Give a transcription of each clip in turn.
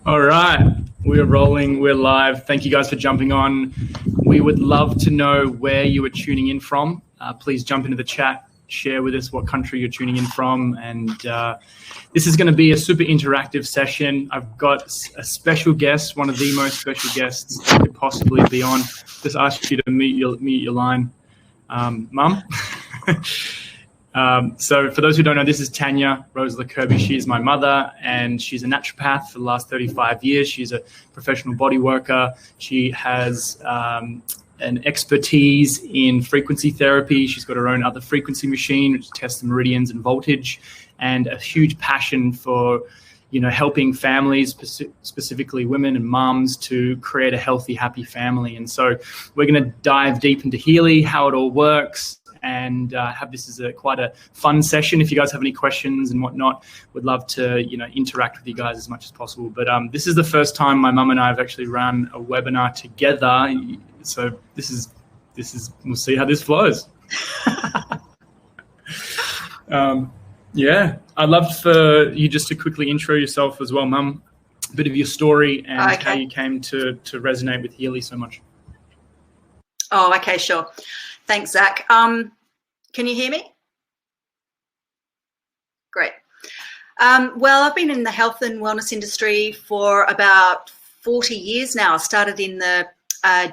All right, we're rolling, we're live. Thank you guys for jumping on. We would love to know where you are tuning in from. Please jump into the chat, share with us what country you're tuning in from. And this is going to be a super interactive session. I've got a special guest, one of the most special guests that could possibly be on. Just ask you to mute your line. Mum? So for those who don't know, this is Tanya Kirby. She is my mother, and she's a naturopath for the last 35 years. She's a professional body worker. She has an expertise in frequency therapy. She's got her own other frequency machine, which tests the meridians and voltage, and a huge passion for, helping families, specifically women and mums, to create a healthy, happy family. And so we're going to dive deep into Healy, how it all works, and have this as quite a fun session. If you guys have any questions and whatnot, we'd love to interact with you guys as much as possible. But this is the first time my mum and I have actually run a webinar together, so this is we'll see how this flows. Yeah, I'd love for you just to quickly intro yourself as well, Mum, a bit of your story and how you came to resonate with Healy so much. Oh, okay, sure. Thanks, Zach. Can you hear me? Great. Well, I've been in the health and wellness industry for about 40 years now. I started in the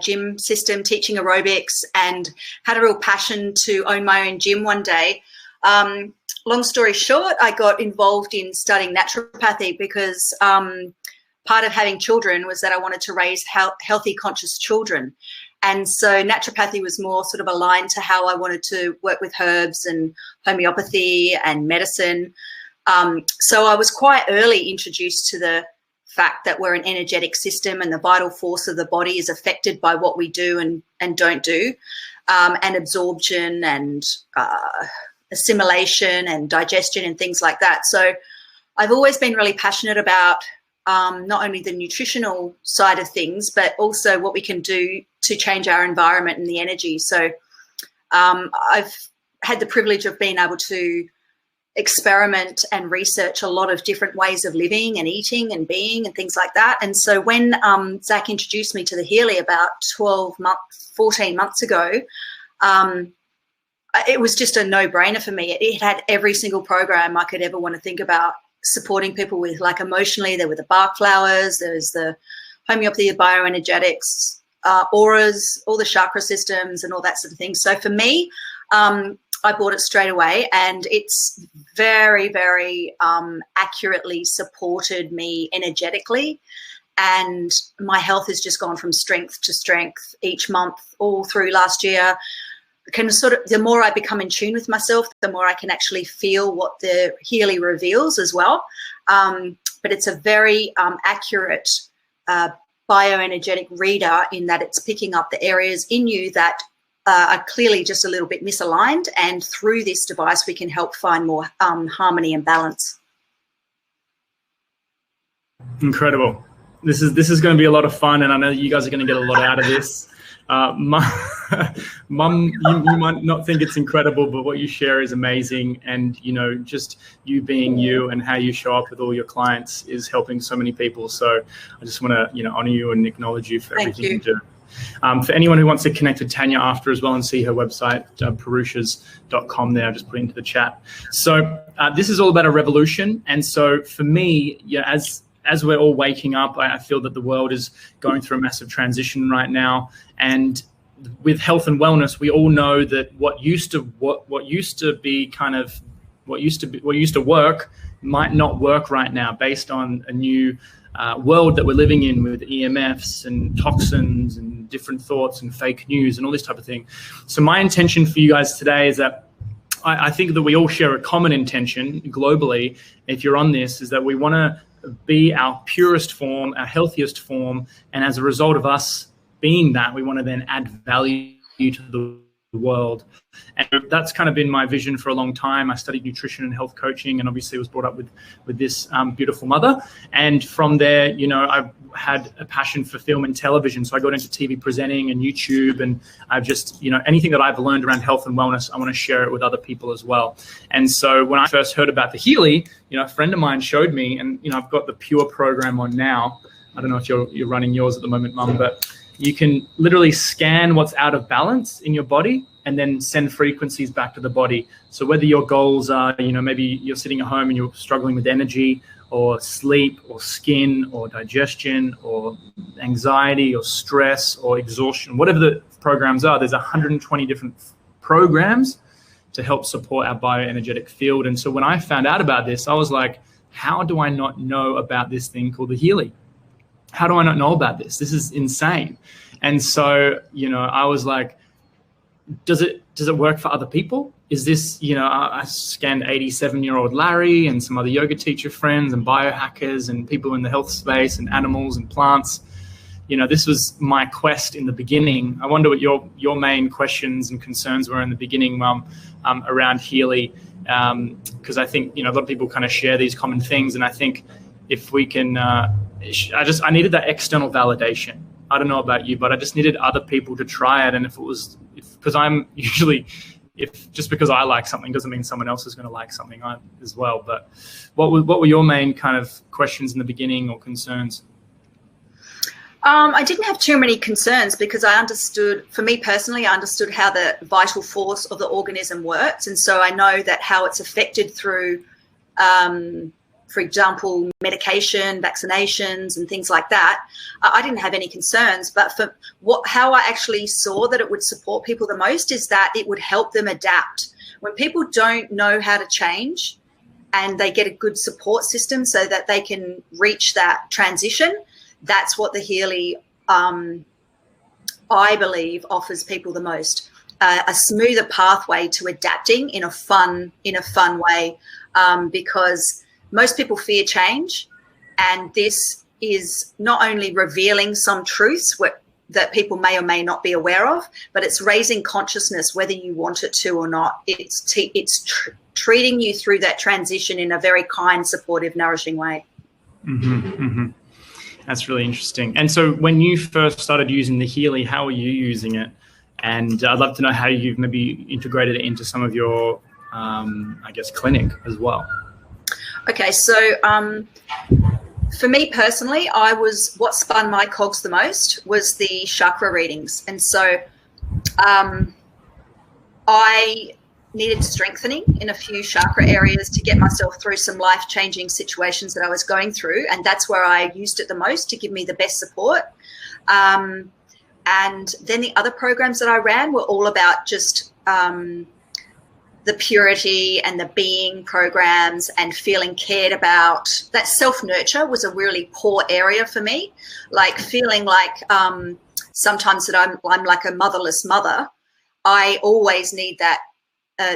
gym system, teaching aerobics, and had a real passion to own my own gym one day. Long story short, I got involved in studying naturopathy because part of having children was that I wanted to raise healthy, conscious children. And so naturopathy was more sort of aligned to how I wanted to work with herbs and homeopathy and medicine. So I was quite early introduced to the fact that we're an energetic system and the vital force of the body is affected by what we do and don't do, and absorption and assimilation and digestion and things like that. So I've always been really passionate about not only the nutritional side of things, but also what we can do to change our environment and the energy. So I've had the privilege of being able to experiment and research a lot of different ways of living and eating and being and things like that. And so when Zach introduced me to the Healy about 14 months ago, it was just a no-brainer for me. It had every single program I could ever want to think about supporting people with. Like emotionally, there were the bark flowers, there's the homeopathy, bioenergetics, auras, all the chakra systems and all that sort of thing. So for me, I bought it straight away, and it's very, very accurately supported me energetically. And my health has just gone from strength to strength each month all through last year. The more I become in tune with myself, the more I can actually feel what the Healy reveals as well. But it's a very accurate bioenergetic reader in that it's picking up the areas in you that are clearly just a little bit misaligned. And through this device, we can help find more harmony and balance. Incredible. This is going to be a lot of fun, and I know you guys are going to get a lot out of this. Mum, you might not think it's incredible, but what you share is amazing. And, just you being you and how you show up with all your clients is helping so many people. So I just want to, honor you and acknowledge you for everything you do. For anyone who wants to connect with Tanya after as well and see her website, parushas.com there, I'll just put it into the chat. So this is all about a revolution. And so for me, as we're all waking up, I feel that the world is going through a massive transition right now. And with health and wellness, we all know that what used to work might not work right now, based on a new world that we're living in with EMFs and toxins and different thoughts and fake news and all this type of thing. So my intention for you guys today is that I think that we all share a common intention globally, if you're on this, is that we want to be our purest form, our healthiest form, and as a result of us being that, we want to then add value to the world. And that's kind of been my vision for a long time. I studied nutrition and health coaching, and obviously was brought up with this beautiful mother. And from there, I've had a passion for film and television. So I got into TV presenting and YouTube, and I've just, anything that I've learned around health and wellness, I want to share it with other people as well. And so when I first heard about the Healy, a friend of mine showed me, and, I've got the Pure program on now. I don't know if you're running yours at the moment, Mum, but you can literally scan what's out of balance in your body and then send frequencies back to the body. So whether your goals are, maybe you're sitting at home and you're struggling with energy or sleep or skin or digestion or anxiety or stress or exhaustion, whatever the programs are, there's 120 different programs to help support our bioenergetic field. And so when I found out about this, I was like, how do I not know about this thing called the Healy? How do I not know about this? This is insane. And so, I was like, does it work for other people? Is this, I scanned 87-year-old Larry and some other yoga teacher friends and biohackers and people in the health space and animals and plants. This was my quest in the beginning. I wonder what your main questions and concerns were in the beginning, Mum, around Healy, because I think, a lot of people kind of share these common things. And I think if we can, I needed that external validation. I don't know about you, but I just needed other people to try it. And because I'm usually, just because I like something doesn't mean someone else is going to like something as well. But what were your main kind of questions in the beginning or concerns? I didn't have too many concerns because for me personally, I understood how the vital force of the organism works. And so I know that how it's affected through, for example, medication, vaccinations and things like that. I didn't have any concerns, but for how I actually saw that it would support people the most is that it would help them adapt. When people don't know how to change and they get a good support system so that they can reach that transition, that's what the Healy, I believe, offers people the most. A smoother pathway to adapting in a fun way, because most people fear change, and this is not only revealing some truths that people may or may not be aware of, but it's raising consciousness whether you want it to or not. It's treating you through that transition in a very kind, supportive, nourishing way. Mm-hmm, mm-hmm. That's really interesting. And so when you first started using the Healy, how were you using it? And I'd love to know how you've maybe integrated it into some of your, clinic as well. Okay, so for me personally, what spun my cogs the most was the chakra readings. And so I needed strengthening in a few chakra areas to get myself through some life-changing situations that I was going through. And that's where I used it the most to give me the best support. And then the other programs that I ran were all about just the purity and the being programs and feeling cared about. That self-nurture was a really poor area for me, like feeling like sometimes that I'm like a motherless mother. I always need that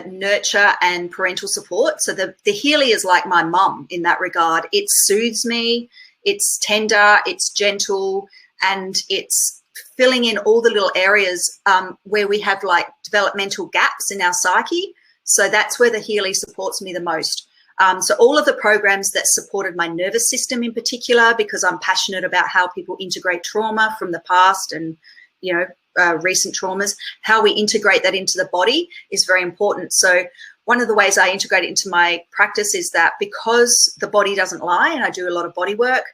nurture and parental support. So the Healy is like my mum in that regard. It soothes me, it's tender, it's gentle, and it's filling in all the little areas where we have like developmental gaps in our psyche. So that's where the Healy supports me the most. So all of the programs that supported my nervous system in particular, because I'm passionate about how people integrate trauma from the past and, recent traumas, how we integrate that into the body is very important. So one of the ways I integrate it into my practice is that because the body doesn't lie, and I do a lot of body work,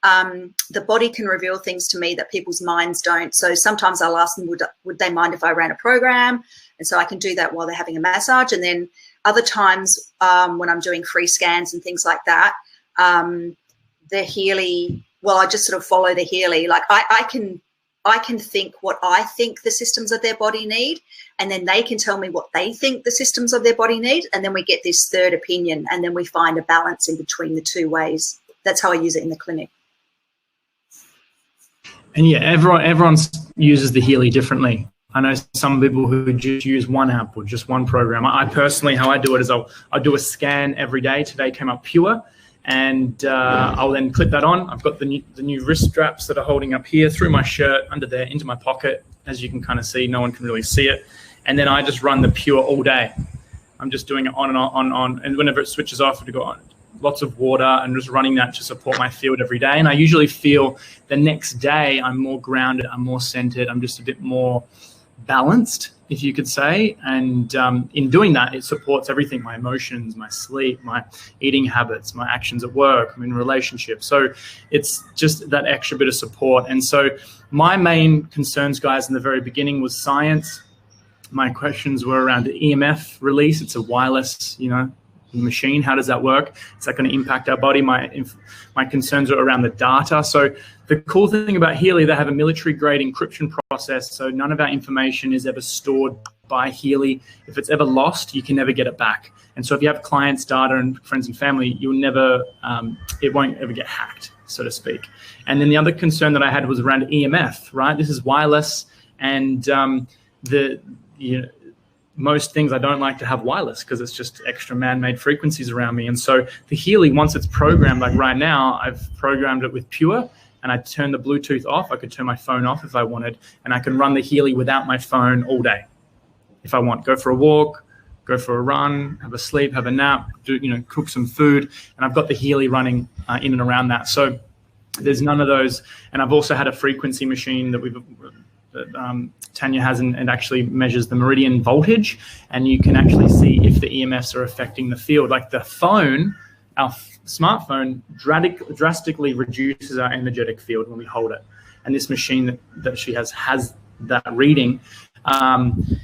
the body can reveal things to me that people's minds don't. So sometimes I'll ask them, would they mind if I ran a program? And so I can do that while they're having a massage. And then other times when I'm doing free scans and things like that, the Healy, I just sort of follow the Healy. Like I can think what I think the systems of their body need, and then they can tell me what they think the systems of their body need, and then we get this third opinion, and then we find a balance in between the two ways. That's how I use it in the clinic. And yeah, everyone uses the Healy differently. I know some people who just use one app or just one program. I personally, how I do it is I'll do a scan every day. Today came up pure, and I'll then clip that on. I've got the new wrist straps that are holding up here through my shirt, under there, into my pocket. As you can kind of see, no one can really see it. and then I just run the Pure all day. I'm just doing it on and on, and whenever it switches off, I go on lots of water and just running that to support my field every day. And I usually feel the next day I'm more grounded, I'm more centered, I'm just a bit more balanced, if you could say. And in doing that, it supports everything: my emotions, my sleep, my eating habits, my actions at work, I'm in relationships. So it's just that extra bit of support. And so my main concerns, guys, in the very beginning was science. My questions were around the EMF release. It's a wireless, machine. How does that work? Is that going to impact our body? My concerns are around the data. So the cool thing about Healy, they have a military-grade encryption process. So none of our information is ever stored by Healy. If it's ever lost, you can never get it back. And so if you have clients' data and friends and family, you'll never, it won't ever get hacked, so to speak. And then the other concern that I had was around EMF, right? This is wireless, and most things I don't like to have wireless because it's just extra man-made frequencies around me. And so the Healy, once it's programmed, like right now, I've programmed it with Pure, and I turn the Bluetooth off. I could turn my phone off if I wanted, and I can run the Healy without my phone all day if I want. Go for a walk, go for a run, have a sleep, have a nap, cook some food, and I've got the Healy running in and around that. So there's none of those. And I've also had a frequency machine that Tanya has and actually measures the meridian voltage, and you can actually see if the EMFs are affecting the field. Like the phone, our smartphone drastically reduces our energetic field when we hold it. And this machine that she has that reading. And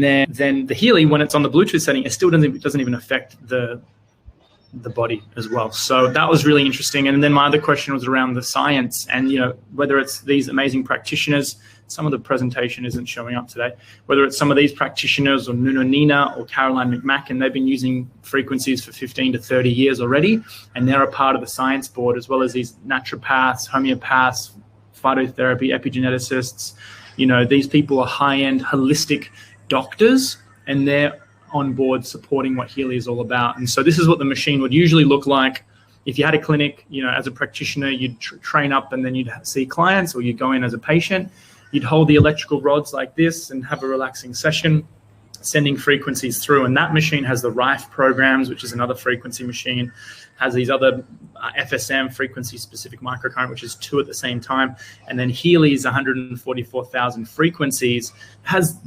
then the Healy, when it's on the Bluetooth setting, it still doesn't even affect the body as well. So that was really interesting. And then my other question was around the science, and whether it's these amazing practitioners. Some of the presentation isn't showing up today. Whether it's some of these practitioners or Nuno Nina or Caroline McMacken, they've been using frequencies for 15 to 30 years already, and they're a part of the science board, as well as these naturopaths, homeopaths, phytotherapy, epigeneticists. These people are high-end holistic doctors, and they're on board supporting what Healy is all about. And so this is what the machine would usually look like. If you had a clinic, as a practitioner, you'd train up and then you'd see clients, or you'd go in as a patient. You'd hold the electrical rods like this and have a relaxing session, sending frequencies through. And that machine has the Rife programs, which is another frequency machine, has these other FSM, frequency-specific microcurrent, which is 2 at the same time. And then Healy's 144,000 frequencies has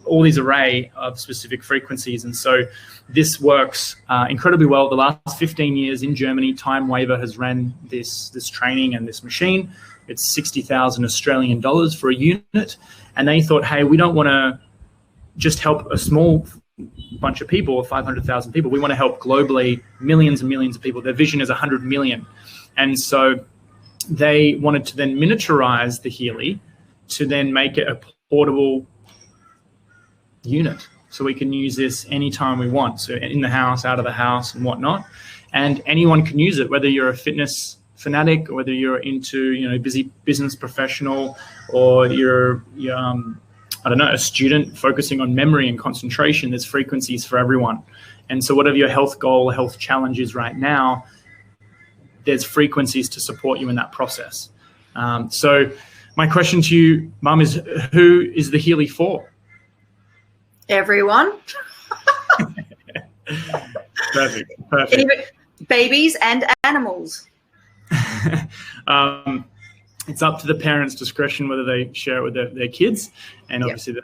all these array of specific frequencies. And so this works incredibly well. The last 15 years in Germany, Time Waver has ran this training and this machine. It's 60,000 Australian dollars for a unit. And they thought, hey, we don't want to just help a small bunch of people, or 500,000 people. We want to help globally millions and millions of people. Their vision is 100 million. And so they wanted to then miniaturize the Healy to then make it a portable unit. So we can use this anytime we want. So in the house, out of the house, and whatnot. And anyone can use it, whether you're a fitness fanatic, or whether you're into, busy business professional, or you're a student focusing on memory and concentration. There's frequencies for everyone. And so whatever your health goal, health challenge is right now, there's frequencies to support you in that process. So my question to you, Mum, is who is the Healy for? Everyone. Perfect. Even babies and animals. It's up to the parents' discretion whether they share it with their kids, and obviously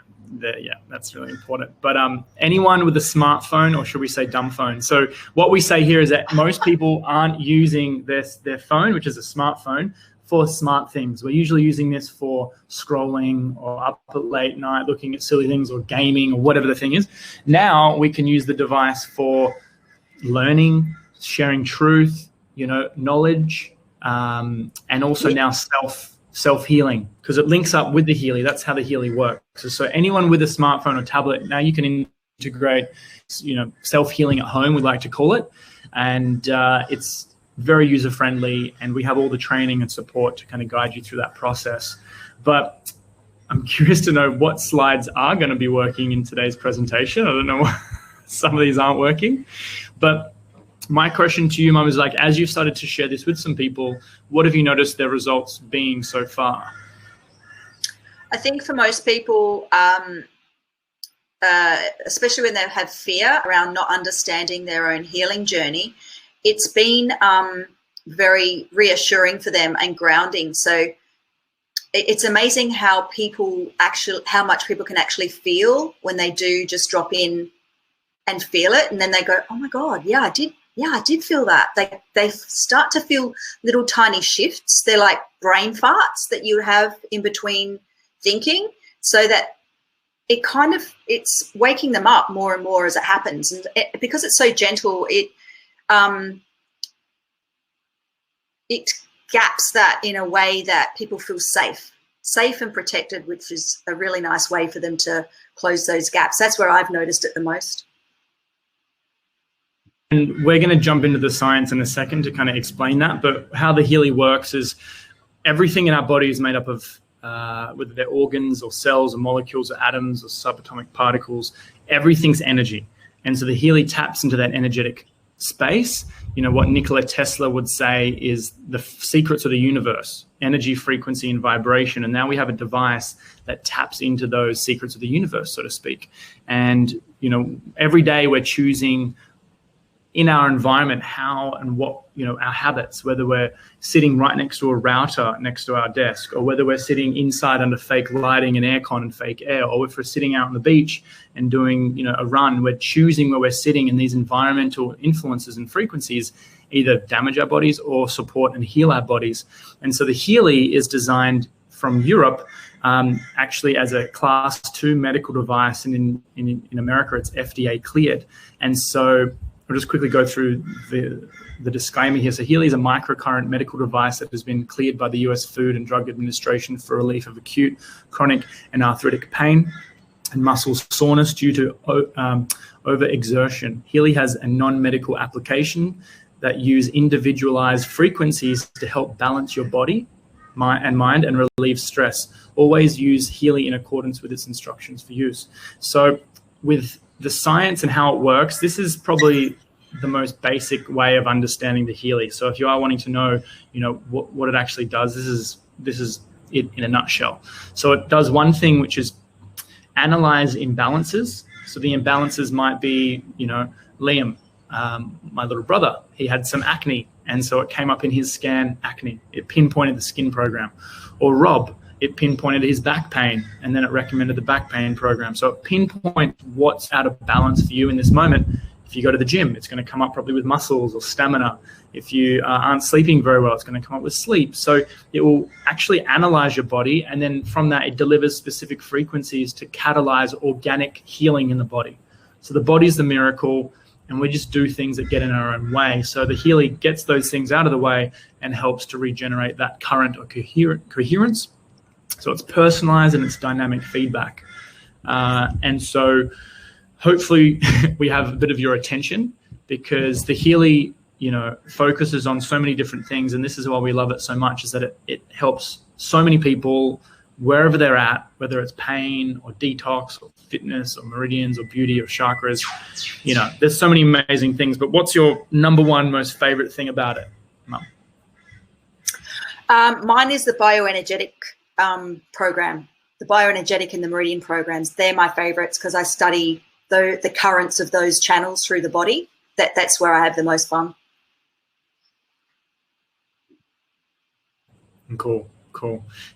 that's really important. But anyone with a smartphone, or should we say dumb phone? So what we say here is that most people aren't using their phone, which is a smartphone, for smart things. We're usually using this for scrolling, or up at late night looking at silly things, or gaming, or whatever the thing is. Now we can use the device for learning, sharing truth, knowledge, and also now self-healing, because it links up with the Healy. That's how the Healy works. So anyone with a smartphone or tablet, now you can integrate, self-healing at home, we like to call it. And it's very user-friendly, and we have all the training and support to kind of guide you through that process. But I'm curious to know what slides are going to be working in today's presentation. I don't know why some of these aren't working. But my question to you, Mum, is as you've started to share this with some people, what have you noticed their results being so far? I think for most people, especially when they have fear around not understanding their own healing journey, it's been very reassuring for them and grounding. So it's amazing how much people can actually feel when they do just drop in and feel it, and then they go, oh my God, yeah, I did feel that. They start to feel little tiny shifts. They're like brain farts that you have in between thinking, so that it's waking them up more and more as it happens. And because it's so gentle, it gaps that in a way that people feel safe and protected, which is a really nice way for them to close those gaps. That's where I've noticed it the most. And we're going to jump into the science in a second to kind of explain that. But how the Healy works is everything in our body is made up of, whether they're organs or cells or molecules or atoms or subatomic particles, everything's energy. And so the Healy taps into that energetic space. You know, what Nikola Tesla would say is the secrets of the universe, energy, frequency, and vibration. And now we have a device that taps into those secrets of the universe, so to speak. And, you know, every day we're choosing in our environment how and what, you know, our habits, whether we're sitting right next to a router next to our desk, or whether we're sitting inside under fake lighting and aircon and fake air, or if we're sitting out on the beach and doing, you know, a run, we're choosing where we're sitting, and these environmental influences and frequencies either damage our bodies or support and heal our bodies. And so the Healy is designed from Europe, actually as a class 2 medical device, and in America it's FDA cleared. And so I'll just quickly go through the disclaimer here. So Healy is a microcurrent medical device that has been cleared by the US Food and Drug Administration for relief of acute, chronic, and arthritic pain and muscle soreness due to overexertion. Healy has a non-medical application that use individualized frequencies to help balance your body and mind and relieve stress. Always use Healy in accordance with its instructions for use. So with the science and how it works, this is probably the most basic way of understanding the Healy. So if you are wanting to know, you know, what it actually does, this is it in a nutshell. So it does one thing, which is analyze imbalances. So the imbalances might be, you know, Liam, my little brother, he had some acne, and so it came up in his scan, acne. It pinpointed the skin program. Or Rob, it pinpointed his back pain, and then it recommended the back pain program. So it pinpoints what's out of balance for you in this moment. If you go to the gym, it's going to come up probably with muscles or stamina. If you aren't sleeping very well, it's going to come up with sleep. So it will actually analyze your body, and then from that, it delivers specific frequencies to catalyze organic healing in the body. So the body's the miracle, and we just do things that get in our own way. So the Healy gets those things out of the way and helps to regenerate that current or coherence. So it's personalized and it's dynamic feedback. And so hopefully we have a bit of your attention, because the Healy, you know, focuses on so many different things. And this is why we love it so much, is that it helps so many people wherever they're at, whether it's pain or detox or fitness or meridians or beauty or chakras. You know, there's so many amazing things. But what's your number one most favorite thing about it, Mum? Mine is the bioenergetic program. The bioenergetic and the meridian programs, they're my favorites, because I study the currents of those channels through the body. That's where I have the most fun. Cool.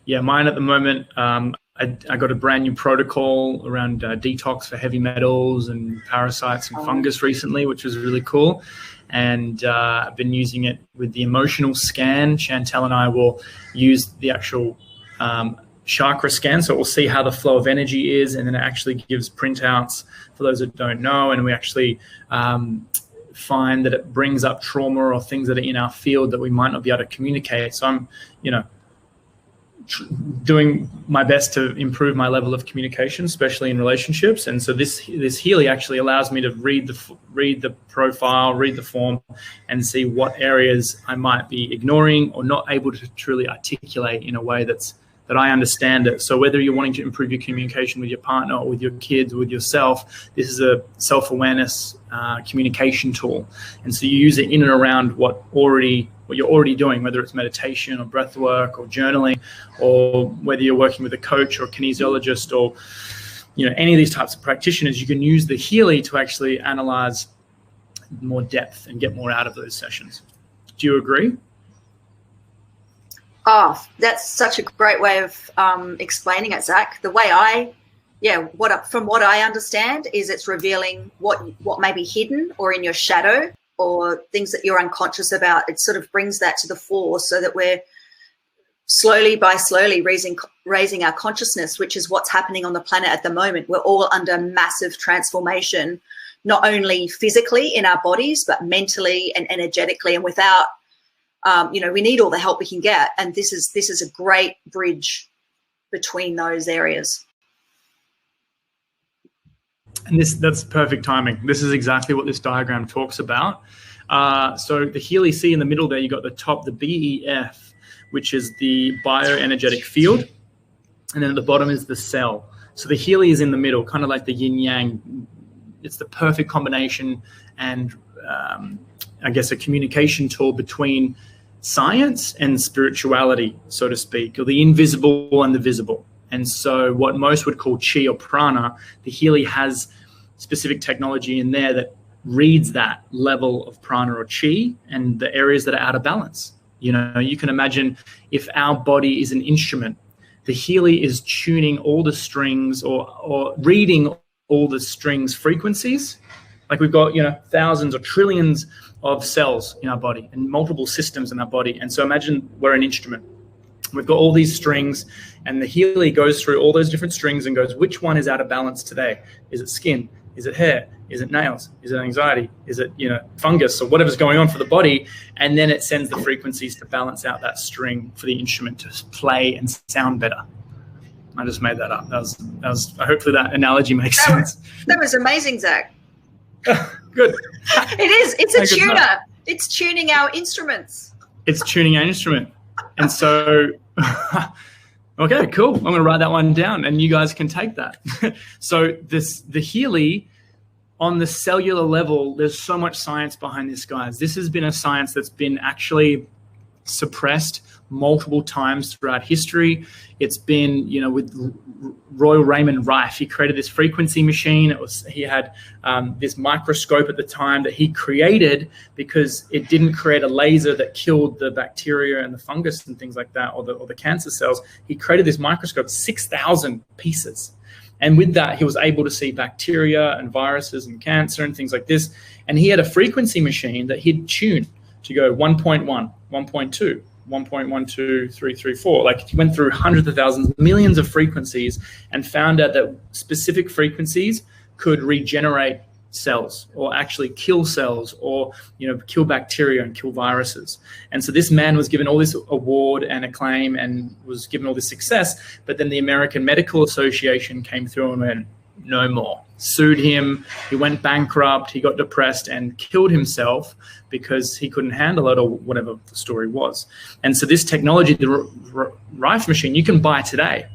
Yeah, mine at the moment, I got a brand new protocol around detox for heavy metals and parasites and fungus recently, which was really cool. And I've been using it with the emotional scan. Chantel and I will use the actual chakra scan, so we'll see how the flow of energy is, and then it actually gives printouts for those that don't know. And we actually find that it brings up trauma or things that are in our field that we might not be able to communicate. So I'm, you know, doing my best to improve my level of communication, especially in relationships. And so this Healy actually allows me to read the profile, read the form, and see what areas I might be ignoring or not able to truly articulate in a way that's that I understand it. So whether you're wanting to improve your communication with your partner or with your kids or with yourself, this is a self-awareness communication tool. And so you use it in and around what you're already doing, whether it's meditation or breath work or journaling, or whether you're working with a coach or kinesiologist or any of these types of practitioners. You can use the Healy to actually analyze more depth and get more out of those sessions. Do you agree? Oh, that's such a great way of explaining it, Zach. The way from what I understand is it's revealing what may be hidden or in your shadow or things that you're unconscious about. It sort of brings that to the fore so that we're slowly raising our consciousness, which is what's happening on the planet at the moment. We're all under massive transformation, not only physically in our bodies, but mentally and energetically. And without we need all the help we can get, and this is a great bridge between those areas. And that's perfect timing. This is exactly what this diagram talks about. So the Healy C in the middle there, you got the top, the BEF, which is the bioenergetic field, and then at the bottom is the cell. So the Healy is in the middle, kind of like the yin yang. It's the perfect combination, and I guess a communication tool between science and spirituality, so to speak, or the invisible and the visible. And so what most would call chi or prana, the Healy has specific technology in there that reads that level of prana or chi and the areas that are out of balance. You can imagine if our body is an instrument, the Healy is tuning all the strings or reading all the strings frequencies. Like we've got, thousands or trillions of cells in our body and multiple systems in our body. And so imagine we're an instrument. We've got all these strings, and the Healy goes through all those different strings and goes, which one is out of balance today? Is it skin? Is it hair? Is it nails? Is it anxiety? Is it, fungus or whatever's going on for the body? And then it sends the frequencies to balance out that string for the instrument to play and sound better. I just made that up. That was hopefully that analogy makes sense. That was amazing, Zach. Good. It is. It's a tuner. It's tuning our instruments. It's tuning our instrument. And so, okay, cool. I'm going to write that one down and you guys can take that. So the Healy on the cellular level, there's so much science behind this, guys. This has been a science that's been actually suppressed multiple times throughout history. It's been, with Royal Raymond Rife, he created this frequency machine. He had this microscope at the time that he created because it didn't create a laser that killed the bacteria and the fungus and things like that, or the cancer cells. He created this microscope, 6,000 pieces. And with that, he was able to see bacteria and viruses and cancer and things like this. And he had a frequency machine that he'd tune to go 1.1, 1.2, 1.12334. Like he went through hundreds of thousands, millions of frequencies, and found out that specific frequencies could regenerate cells or actually kill cells or kill bacteria and kill viruses. And so this man was given all this award and acclaim and was given all this success, but then the American Medical Association came through and went, no more. Sued him, he went bankrupt, he got depressed and killed himself because he couldn't handle it, or whatever the story was. And so this technology, the Rife machine, you can buy today,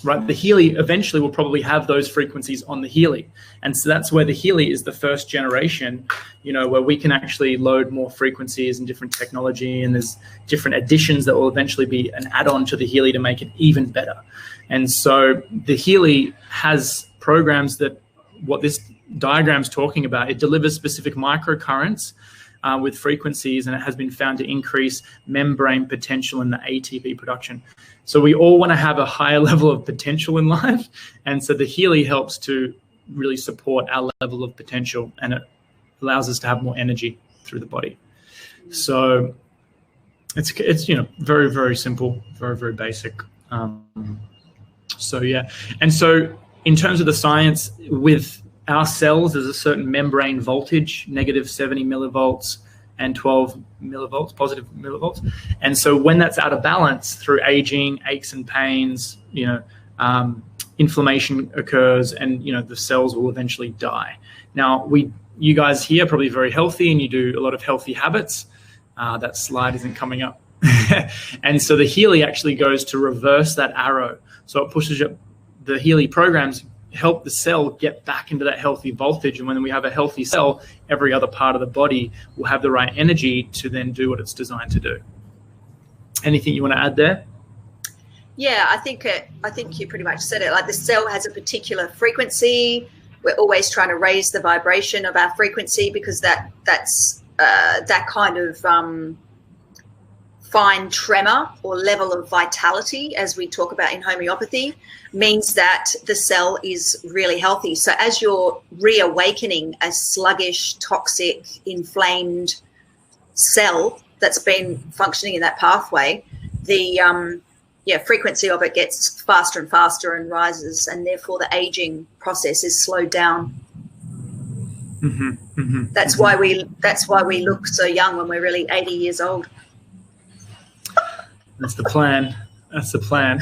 right? The Healy eventually will probably have those frequencies on the Healy. And so that's where the Healy is the first generation, where we can actually load more frequencies and different technology, and there's different additions that will eventually be an add-on to the Healy to make it even better. And so the Healy has programs that what this diagram's talking about, it delivers specific microcurrents with frequencies, and it has been found to increase membrane potential in the ATP production. So we all want to have a higher level of potential in life, and so the Healy helps to really support our level of potential, and it allows us to have more energy through the body. So it's very, very simple, very, very basic. So yeah, and so in terms of the science, with our cells, there's a certain membrane voltage, negative 70 millivolts and 12 millivolts, positive millivolts. And so when that's out of balance through aging, aches and pains, inflammation occurs, and the cells will eventually die. Now, you guys here are probably very healthy and you do a lot of healthy habits. That slide isn't coming up And so the Healy actually goes to reverse that arrow. So it pushes up, the Healy programs help the cell get back into that healthy voltage. And when we have a healthy cell, every other part of the body will have the right energy to then do what it's designed to do. Anything you want to add there? Yeah, I think you pretty much said it. Like, the cell has a particular frequency. We're always trying to raise the vibration of our frequency, because that's that kind of fine tremor or level of vitality, as we talk about in homeopathy, means that the cell is really healthy. So as you're reawakening a sluggish, toxic, inflamed cell that's been functioning in that pathway, the frequency of it gets faster and faster and rises, and therefore the aging process is slowed down. Mm-hmm, mm-hmm, that's why we look so young when we're really 80 years old. That's the plan. That's the plan.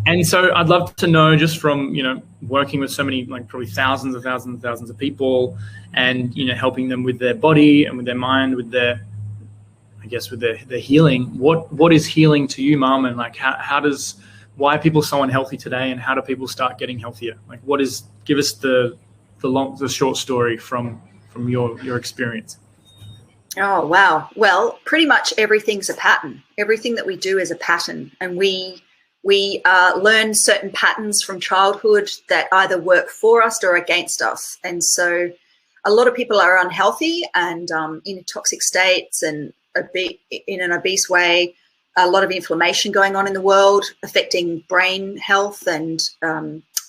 And so I'd love to know, just from, working with so many, like probably thousands of people, and, helping them with their body and with their mind, with their, with their healing. What is healing to you, Mum? And like, why are people so unhealthy today, and how do people start getting healthier? Like, give us the short story from your experience. Oh, wow. Well, pretty much everything's a pattern. Everything that we do is a pattern. And we learn certain patterns from childhood that either work for us or against us. And so a lot of people are unhealthy and in toxic states and in an obese way. A lot of inflammation going on in the world, affecting brain health and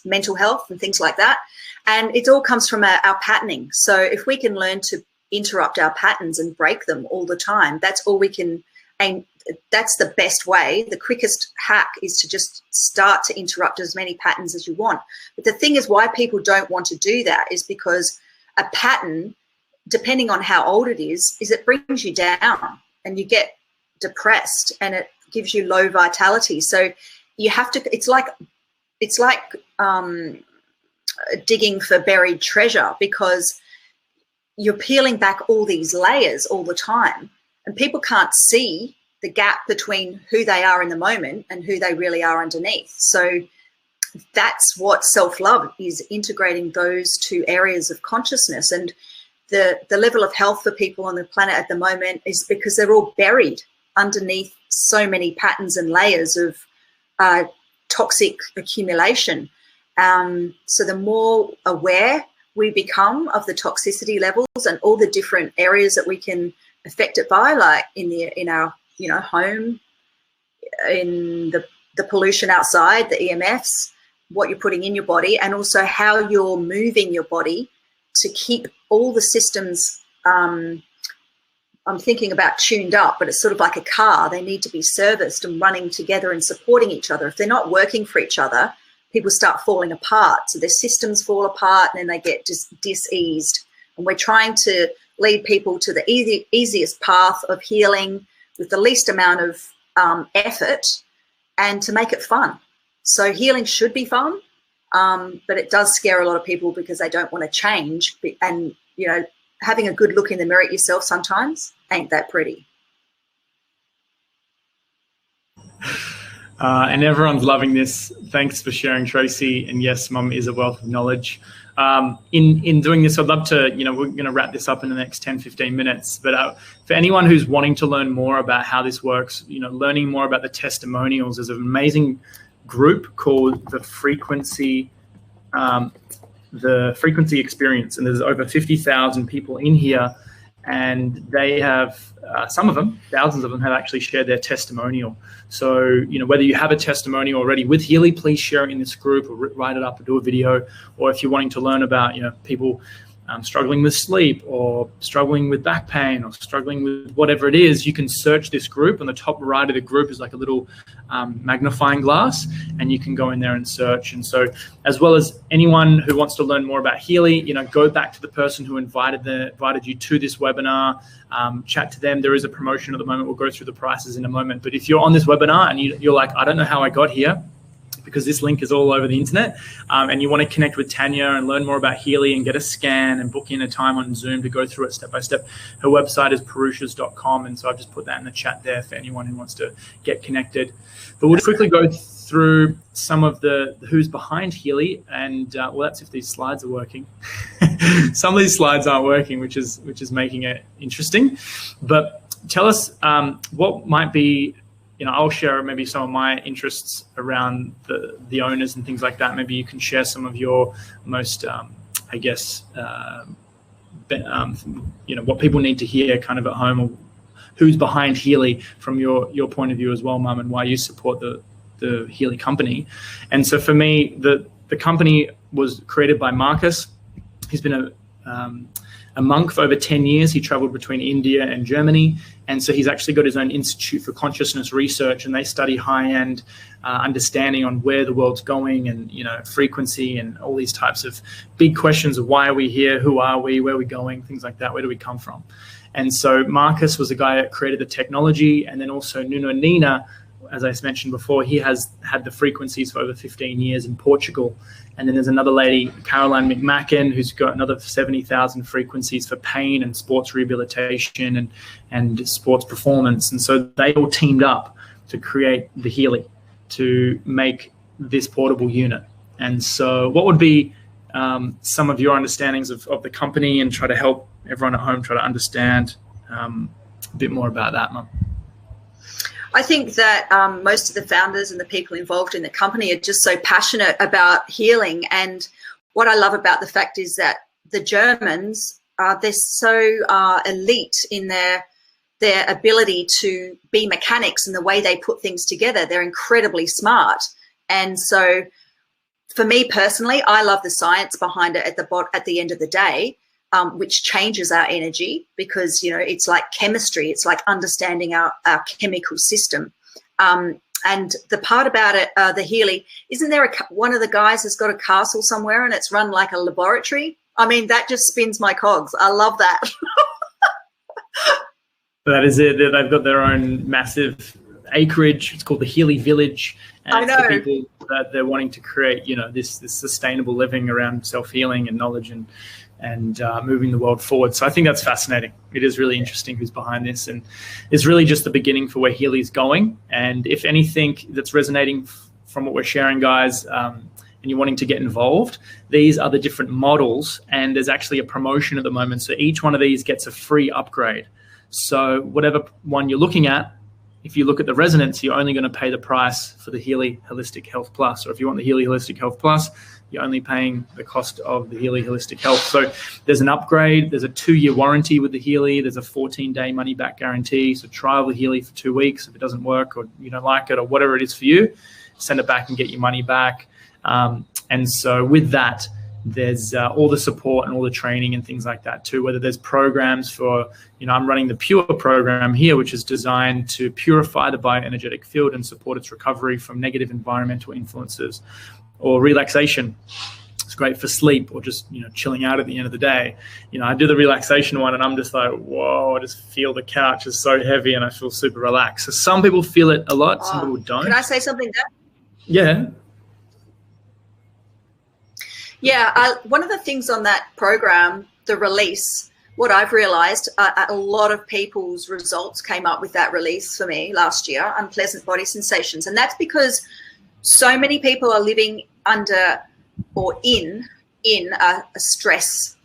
mental health and things like that. And it all comes from our patterning. So if we can learn to interrupt our patterns and break them all the time, that's all we can, and that's the best way. The quickest hack is to just start to interrupt as many patterns as you want. But the thing is, why people don't want to do that is because a pattern, depending on how old it is it brings you down and you get depressed and it gives you low vitality. So you have to, it's like digging for buried treasure, because you're peeling back all these layers all the time, and people can't see the gap between who they are in the moment and who they really are underneath. So that's what self-love is, integrating those two areas of consciousness. And the level of health for people on the planet at the moment is because they're all buried underneath so many patterns and layers of toxic accumulation. So the more aware we become of the toxicity levels and all the different areas that we can affect it by, like in our home, in the pollution outside, the EMFs, what you're putting in your body, and also how you're moving your body to keep all the systems, I'm thinking about tuned up, but it's sort of like a car. They need to be serviced and running together and supporting each other. If they're not working for each other, people start falling apart. So their systems fall apart and then they get just diseased. And we're trying to lead people to the easiest path of healing with the least amount of effort, and to make it fun. So healing should be fun, but it does scare a lot of people because they don't want to change. And, having a good look in the mirror at yourself sometimes ain't that pretty. And everyone's loving this. Thanks for sharing, Tracy. And yes, Mum is a wealth of knowledge. In doing this, I'd love to, we're going to wrap this up in the next 10, 15 minutes. But for anyone who's wanting to learn more about how this works, learning more about the testimonials, there's an amazing group called the Frequency Experience. And there's over 50,000 people in here. And they have, some of them, thousands of them, have actually shared their testimonial. So, whether you have a testimonial already with Healy, please share it in this group or write it up or do a video. Or if you're wanting to learn about, people struggling with sleep or struggling with back pain or struggling with whatever it is, you can search this group. On the top right of the group is like a little magnifying glass, and you can go in there and search. And so, as well as anyone who wants to learn more about Healy, go back to the person who invited you to this webinar, chat to them. There is a promotion at the moment. We'll go through the prices in a moment. But if you're on this webinar and you're like, I don't know how I got here, because this link is all over the internet, and you want to connect with Tanya and learn more about Healy and get a scan and book in a time on Zoom to go through it step by step, her website is parushas.com, and so I've just put that in the chat there for anyone who wants to get connected. But we'll just quickly go through some of the who's behind Healy, and well, that's if these slides are working. Some of these slides aren't working, which is making it interesting. But tell us what might be, I'll share maybe some of my interests around the owners and things like that. Maybe you can share some of your most, I guess, what people need to hear kind of at home, or who's behind Healy from your point of view as well, Mum, and why you support the Healy company. And so for me, the company was created by Marcus. He's been a monk for over 10 years. He traveled between India and Germany. And so he's actually got his own Institute for Consciousness Research, and they study high-end understanding on where the world's going and, frequency and all these types of big questions of why are we here, who are we, where are we going, things like that, where do we come from? And so Marcus was the guy that created the technology, and then also Nuno and Nina, as I mentioned before, he has had the frequencies for over 15 years in Portugal. And then there's another lady, Caroline McMacken, who's got another 70,000 frequencies for pain and sports rehabilitation and sports performance. And so they all teamed up to create the Healy, to make this portable unit. And so what would be some of your understandings of the company, and try to help everyone at home try to understand a bit more about that, Mum? I think that most of the founders and the people involved in the company are just so passionate about healing. And what I love about the fact is that the Germans, they're so elite in their ability to be mechanics and the way they put things together. They're incredibly smart. And so for me personally, I love the science behind it at the end of the day. Which changes our energy, because, it's like chemistry. It's like understanding our chemical system. And the part about it, the Healy, isn't there one of the guys has got a castle somewhere and it's run like a laboratory? I mean, that just spins my cogs. I love that. That is it. They've got their own massive acreage. It's called the Healy Village. And I know. It's the people that they're wanting to create, this sustainable living around self-healing and knowledge and moving the world forward. So I think that's fascinating. It is really interesting who's behind this, and it's really just the beginning for where Healy's going. And if anything that's resonating from what we're sharing, guys, and you're wanting to get involved, these are the different models, and there's actually a promotion at the moment. So each one of these gets a free upgrade. So whatever one you're looking at, if you look at the Resonance, you're only going to pay the price for the Healy Holistic Health Plus. Or if you want the Healy Holistic Health Plus, you're only paying the cost of the Healy Holistic Health. So there's an upgrade. There's a 2-year warranty with the Healy. There's a 14-day money-back guarantee. So trial the Healy for 2 weeks. If it doesn't work or you don't like it or whatever it is for you, send it back and get your money back. And so with that, there's all the support and all the training and things like that too, whether there's programs for, I'm running the Pure program here, which is designed to purify the bioenergetic field and support its recovery from negative environmental influences, or relaxation. It's great for sleep, or just, chilling out at the end of the day. I do the relaxation one and I'm just like, whoa, I just feel the couch is so heavy and I feel super relaxed. So some people feel it a lot, some people don't. Can I say something there? Yeah. Yeah, one of the things on that program, the release, what I've realized, a lot of people's results came up with that release for me last year, unpleasant body sensations. And that's because so many people are living under or in a stressed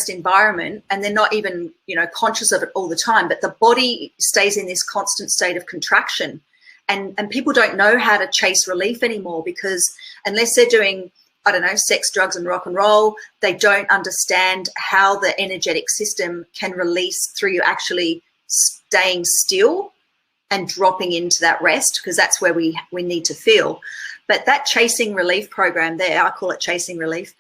environment, and they're not even, conscious of it all the time. But the body stays in this constant state of contraction. And people don't know how to chase relief anymore, because unless they're doing, sex, drugs, and rock and roll, they don't understand how the energetic system can release through you actually staying still and dropping into that rest, because that's where we need to feel. But that chasing relief program there, I call it chasing relief,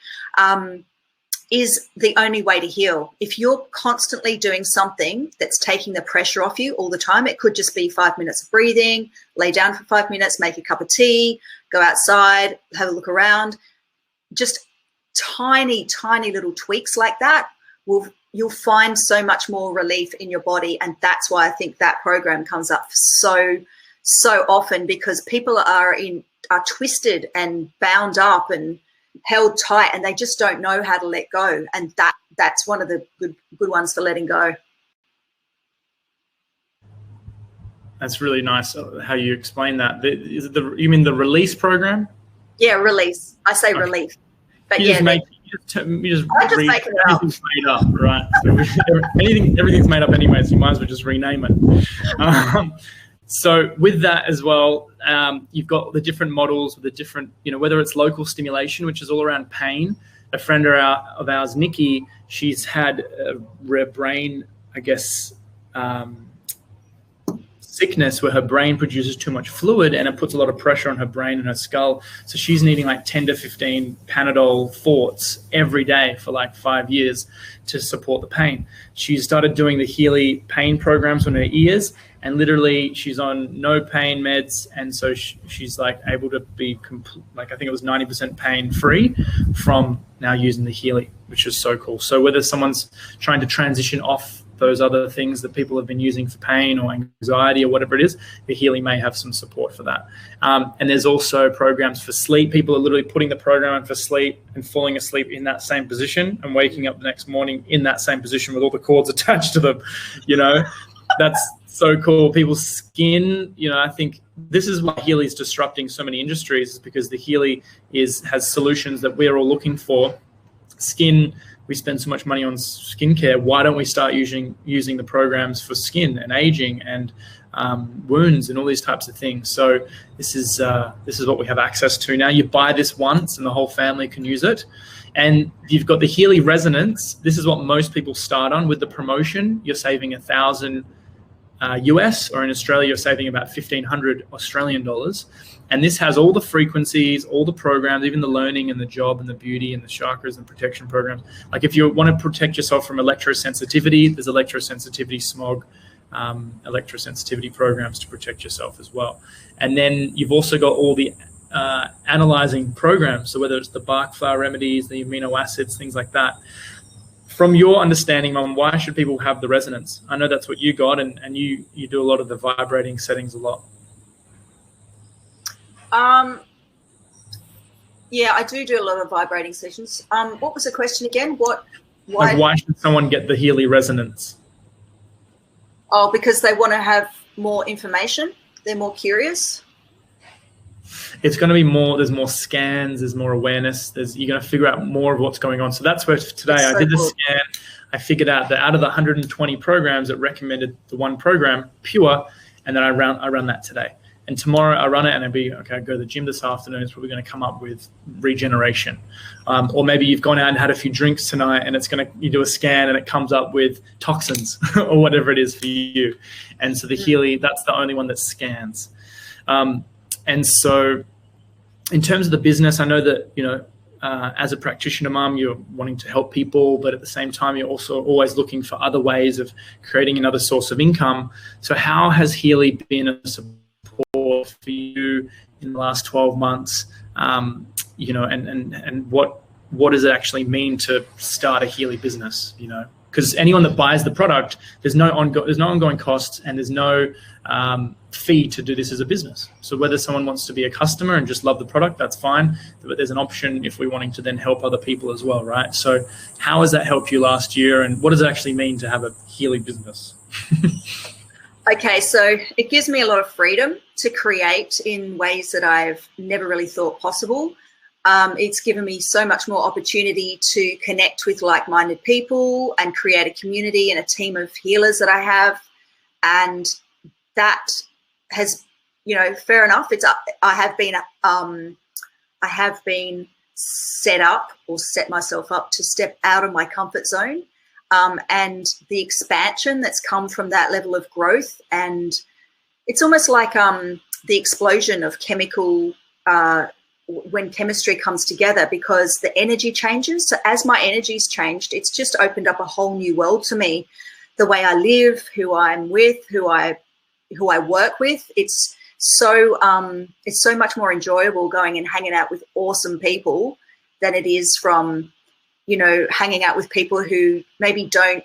is the only way to heal. If you're constantly doing something that's taking the pressure off you all the time, it could just be 5 minutes of breathing, lay down for 5 minutes, make a cup of tea, go outside, have a look around. Just tiny, tiny little tweaks like that, you'll find so much more relief in your body. And that's why I think that program comes up so often, because people are in are twisted and bound up and held tight, and they just don't know how to let go. And that's one of the good ones for letting go. That's really nice how you explain that. You mean the release program? Yeah, release. I say relief. But you just make it up. Made up, right? So everything's made up anyway, so you might as well just rename it. So with that as well, you've got the different models with the different, whether it's local stimulation, which is all around pain. A friend of ours, Nikki, she's had a brain, I guess, sickness where her brain produces too much fluid and it puts a lot of pressure on her brain and her skull. So she's needing like 10 to 15 Panadol forts every day for like 5 years to support the pain. She started doing the Healy pain programs on her ears, and literally she's on no pain meds. And so she's like able to be I think it was 90% pain free from now using the Healy, which is so cool. So whether someone's trying to transition off those other things that people have been using for pain or anxiety or whatever it is, the Healy may have some support for that. And there's also programs for sleep. People are literally putting the program in for sleep and falling asleep in that same position and waking up the next morning in that same position with all the cords attached to them. That's so cool. People's skin, I think this is why Healy is disrupting so many industries, is because the Healy has solutions that we're all looking for. Skin, we spend so much money on skincare. Why don't we start using the programs for skin and aging and wounds and all these types of things? So this is what we have access to now. You buy this once and the whole family can use it. And you've got the Healy Resonance. This is what most people start on. With the promotion, you're saving $1,000 US, or in Australia, you're saving about 1,500 Australian dollars. And this has all the frequencies, all the programs, even the learning and the job and the beauty and the chakras and protection programs. Like if you want to protect yourself from electrosensitivity, there's electrosensitivity, smog, electrosensitivity programs to protect yourself as well. And then you've also got all the analyzing programs. So whether it's the bark flower remedies, the amino acids, things like that. From your understanding, Mum, why should people have the resonance? I know that's what you got, and you do a lot of the vibrating settings a lot. Yeah, I do a lot of vibrating sessions. What was the question again? Why should someone get the Healy Resonance? Oh, because they want to have more information. They're more curious. It's going to be more. There's more scans. There's more awareness. You're going to figure out more of what's going on. So that's where today I did the scan. I figured out that out of the 120 programs, it recommended the one program, Pure, and then I run that today. And tomorrow I run it, and I'll be okay. I go to the gym this afternoon. It's probably going to come up with regeneration, or maybe you've gone out and had a few drinks tonight, and you do a scan and it comes up with toxins or whatever it is for you. And so the Healy, that's the only one that scans. And so in terms of the business, I know that, as a practitioner, Mum, you're wanting to help people, but at the same time, you're also always looking for other ways of creating another source of income. So how has Healy been a support for you in the last 12 months? And what does it actually mean to start a Healy business, Because anyone that buys the product, there's no ongoing costs, and there's no fee to do this as a business. So whether someone wants to be a customer and just love the product, that's fine. But there's an option if we're wanting to then help other people as well, right? So how has that helped you last year, and what does it actually mean to have a Healy business? Okay, so it gives me a lot of freedom to create in ways that I've never really thought possible. It's given me so much more opportunity to connect with like-minded people and create a community and a team of healers that I have. And that has, fair enough. I have been set myself up to step out of my comfort zone. And the expansion that's come from that level of growth. And it's almost like the explosion of chemical when chemistry comes together, because the energy changes. So as my energy's changed, it's just opened up a whole new world to me. The way I live, who I'm with, who I work with, it's so much more enjoyable going and hanging out with awesome people than it is from, hanging out with people who maybe don't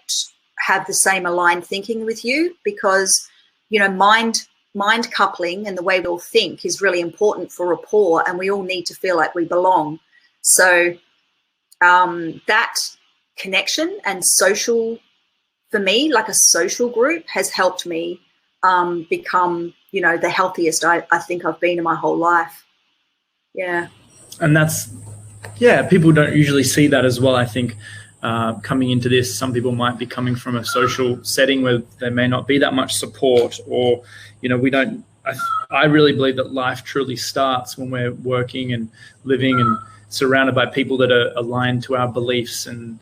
have the same aligned thinking with you, because, mind mind coupling and the way we all think is really important for rapport, and we all need to feel like we belong. So that connection and social, for me, like a social group, has helped me become, you know, the healthiest I think I've been in my whole life. Yeah. And that's, yeah, people don't usually see that as well. I think coming into this, some people might be coming from a social setting where there may not be that much support, or, you know, we don't, I really believe that life truly starts when we're working and living and surrounded by people that are aligned to our beliefs and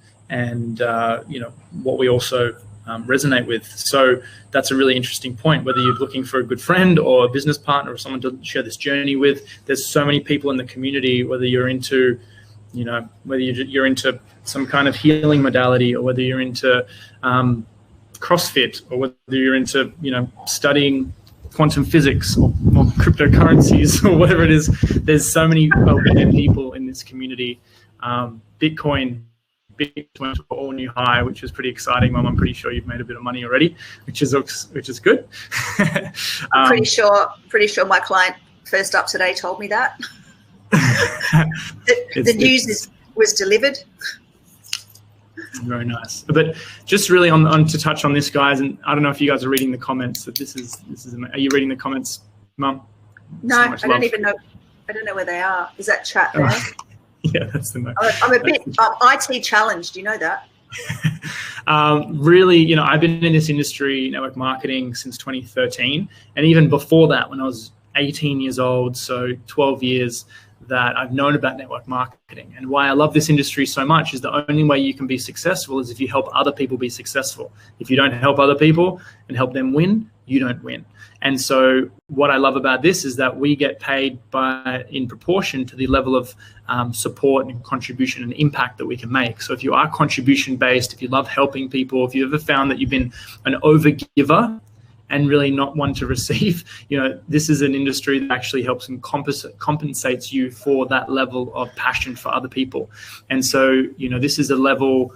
you know, what we also resonate with. So that's a really interesting point. Whether you're looking for a good friend or a business partner or someone to share this journey with, there's so many people in the community, whether you're into, you know, whether you're into some kind of healing modality, or whether you're into CrossFit, or whether you're into, you know, studying quantum physics or cryptocurrencies or whatever it is. There's so many aware people in this community. Bitcoin went to an all-new high, which is pretty exciting. Mum, I'm pretty sure you've made a bit of money already, which is good. I'm pretty sure my client first up today told me that. the news was delivered. Very nice. But just really on to touch on this, guys, and I don't know if you guys are reading the comments. That this is. Are you reading the comments, Mum? No, I don't even know. I don't know where they are. Is that chat there? Yeah, that's the most. I'm a bit IT challenged. Do you know that? Really, you know, I've been in this industry, network marketing, since 2013, and even before that, when I was 18 years old, so 12 years, that I've known about network marketing. And why I love this industry so much is the only way you can be successful is if you help other people be successful. If you don't help other people and help them win, you don't win. And so what I love about this is that we get paid in proportion to the level of support and contribution and impact that we can make. So if you are contribution based, if you love helping people, if you've ever found that you've been an overgiver and really not one to receive, you know, this is an industry that actually helps and compensates you for that level of passion for other people. And so, you know, this is a level,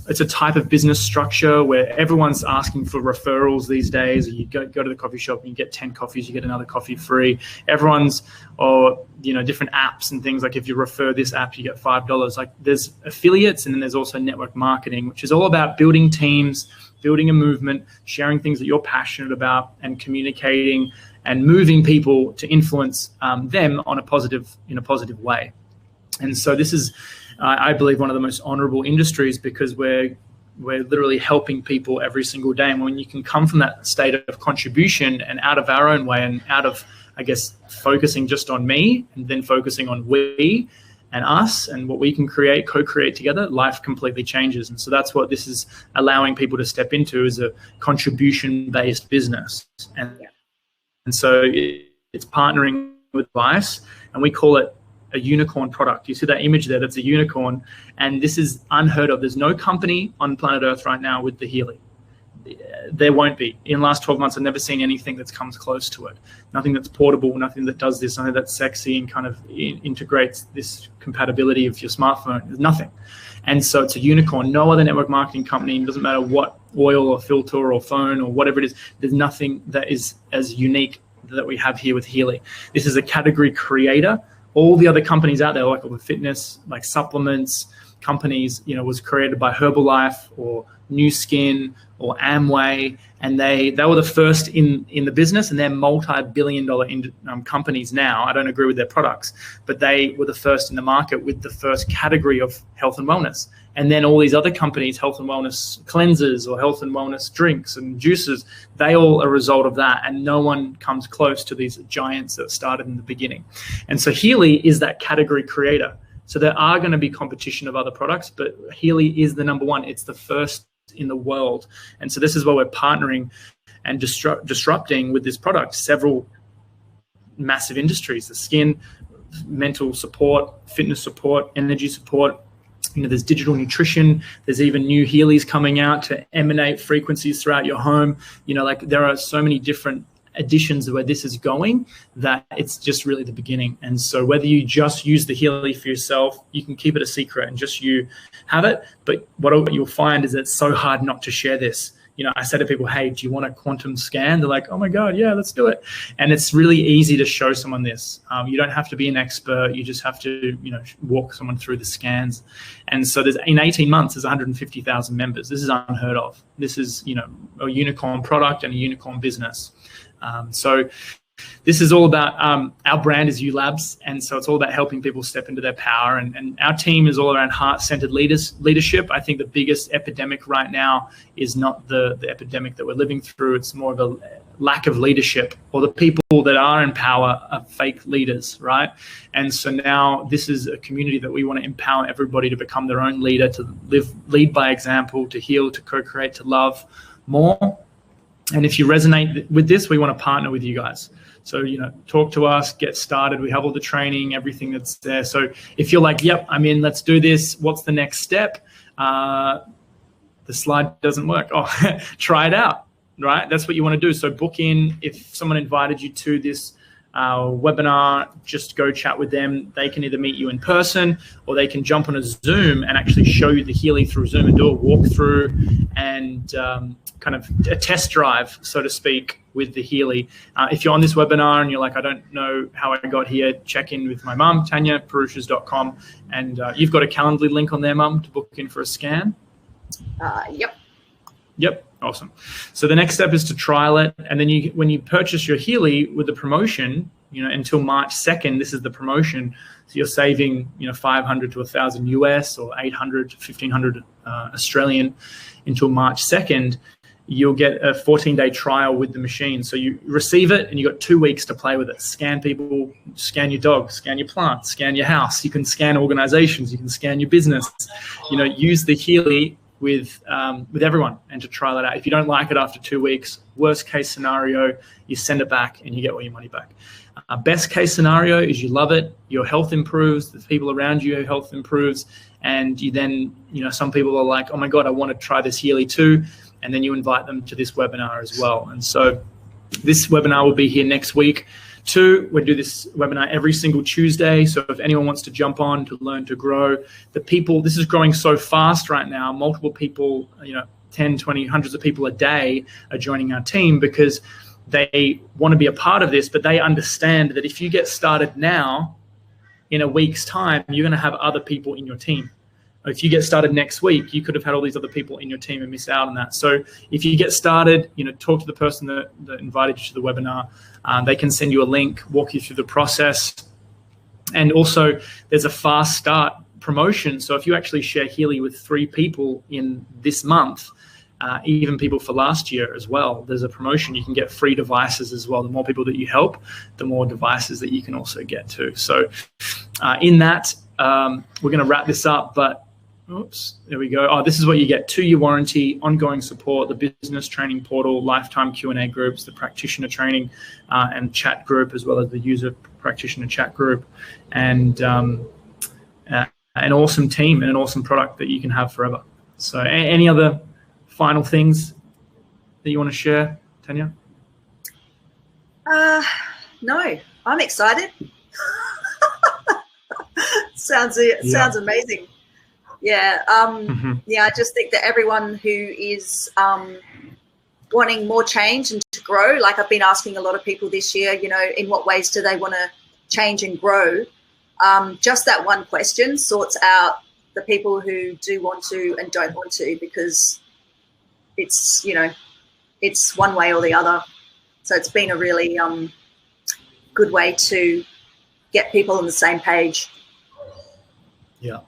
it's a type of business structure where everyone's asking for referrals these days. You go to the coffee shop and you get 10 coffees, you get another coffee free. Everyone's, or, you know, different apps and things, like if you refer this app, you get $5. Like there's affiliates, and then there's also network marketing, which is all about building teams, building a movement, sharing things that you're passionate about, and communicating and moving people to influence them in a positive way. And so this is, I believe, one of the most honorable industries, because we're literally helping people every single day. And when you can come from that state of contribution and out of our own way, and out of, I guess, focusing just on me and then focusing on we and us and what we can co-create together, life completely changes. And so that's what this is allowing people to step into, is a contribution-based business. And so it's partnering with advice, and we call it a unicorn product. You see that image there? That's a unicorn. And this is unheard of. There's no company on planet Earth right now with the Healy. There won't be. In the last 12 months, I've never seen anything that comes close to it. Nothing that's portable, nothing that does this, nothing that's sexy and kind of integrates this compatibility of your smartphone. There's nothing. And so it's a unicorn. No other network marketing company, it doesn't matter what oil or filter or phone or whatever it is, there's nothing that is as unique that we have here with Healy. This is a category creator. All the other companies out there, like all the fitness, like supplements companies, you know, was created by Herbalife or New Skin or Amway, and they were the first in the business, and they're multi-billion-dollar companies now. I don't agree with their products, but they were the first in the market with the first category of health and wellness. And then all these other companies, health and wellness cleansers or health and wellness drinks and juices, they all are a result of that, and no one comes close to these giants that started in the beginning. And so Healy is that category creator. So there are going to be competition of other products, but Healy is the number one. It's the first in the world. And so this is why we're partnering and disrupting with this product several massive industries: the skin, mental support, fitness support, energy support. You know, there's digital nutrition. There's even new Healys coming out to emanate frequencies throughout your home. You know, like there are so many different additions where this is going that it's just really the beginning. And so whether you just use the Healy for yourself, you can keep it a secret and just you have it. But what you'll find is it's so hard not to share this. I said to people, hey, do you want a quantum scan? They're like, oh my God, yeah, let's do it. And it's really easy to show someone this. You don't have to be an expert. You just have to, walk someone through the scans. And so in 18 months, there's 150,000 members. This is unheard of. This is, a unicorn product and a unicorn business. So this is all about, our brand is ULabs, and so it's all about helping people step into their power. And our team is all around heart-centered leadership. I think the biggest epidemic right now is not the epidemic that we're living through. It's more of a lack of leadership, or the people that are in power are fake leaders, right? And so now this is a community that we want to empower everybody to become their own leader, to lead by example, to heal, to co-create, to love more. And if you resonate with this, we want to partner with you guys. So, talk to us, get started. We have all the training, everything that's there. So if you're like, yep, I'm in, let's do this. What's the next step? The slide doesn't work. Oh, try it out, right? That's what you want to do. So book in. If someone invited you to this webinar, just go chat with them. They can either meet you in person, or they can jump on a Zoom and actually show you the Healy through Zoom and do a walkthrough and kind of a test drive, so to speak, with the Healy. If you're on this webinar and you're like, I don't know how I got here, check in with my mum, Tanya, perushas.com, and you've got a Calendly link on there, mum, to book in for a scan? Yep. Awesome. So the next step is to trial it. And then when you purchase your Healy with the promotion, until March 2nd, this is the promotion. So you're saving, 500 to 1,000 US or 800 to 1,500 Australian until March 2nd. You'll get a 14-day trial with the machine. So you receive it and you got 2 weeks to play with it. Scan people, scan your dog, scan your plant, scan your house. You can scan organizations. You can scan your business. Use the Healy with everyone and to trial it out. If you don't like it after 2 weeks, worst case scenario, you send it back and you get all your money back. Best case scenario is you love it, your health improves, the people around you, your health improves, and you then, some people are like, oh my God, I want to try this Healy too, and then you invite them to this webinar as well. And so this webinar will be here next week too. We do this webinar every single Tuesday. So if anyone wants to jump on to learn to grow, this is growing so fast right now. Multiple people, 10, 20, hundreds of people a day are joining our team because they want to be a part of this, but they understand that if you get started now, in a week's time, you're going to have other people in your team. If you get started next week, you could have had all these other people in your team and miss out on that. So if you get started, talk to the person that invited you to the webinar. They can send you a link, walk you through the process. And also, there's a fast start promotion. So if you actually share Healy with 3 people in this month, even people for last year as well, there's a promotion. You can get free devices as well. The more people that you help, the more devices that you can also get to. So in that, we're going to wrap this up, but oops, there we go. Oh, this is what you get: 2-year warranty, ongoing support, the business training portal, lifetime Q&A groups, the practitioner training and chat group, as well as the user practitioner chat group, and an awesome team and an awesome product that you can have forever. So any other final things that you want to share, Tanya? No, I'm excited. Sounds amazing. Yeah. Yeah, I just think that everyone who is wanting more change and to grow, like I've been asking a lot of people this year, in what ways do they want to change and grow? Just that one question sorts out the people who do want to and don't want to, because it's, it's one way or the other. So it's been a really good way to get people on the same page. Yeah.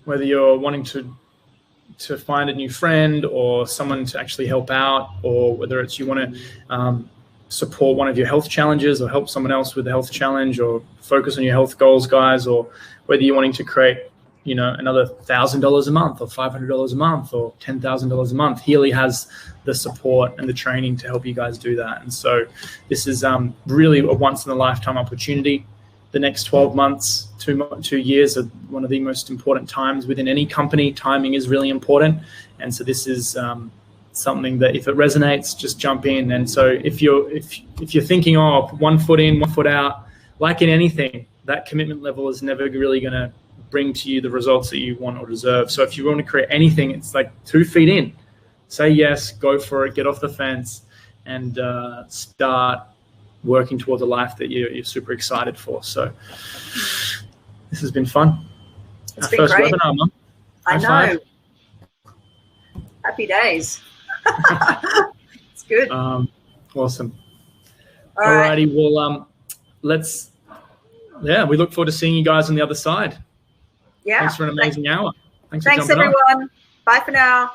Whether you're wanting to find a new friend or someone to actually help out, or whether it's you want to support one of your health challenges or help someone else with a health challenge, or focus on your health goals, guys, or whether you're wanting to create, another $1,000 a month or $500 a month or $10,000 a month, Healy has the support and the training to help you guys do that. And so this is really a once in a lifetime opportunity. The next 12 months, 2 years are one of the most important times within any company. Timing is really important. And so this is something that if it resonates, just jump in. And so if you're thinking, 1 foot in, 1 foot out, like in anything, that commitment level is never really going to bring to you the results that you want or deserve. So if you want to create anything, it's like 2 feet in. say yes, go for it, get off the fence, and start working towards a life that you're super excited for. So this has been fun. It's Our been first great. webinar, Mum. I know. High five. Happy days. It's good. Awesome. All right. Alrighty, well, we look forward to seeing you guys on the other side. Yeah. Thanks for an amazing hour. Thanks for Thanks, jumping on. everyone. Bye for now.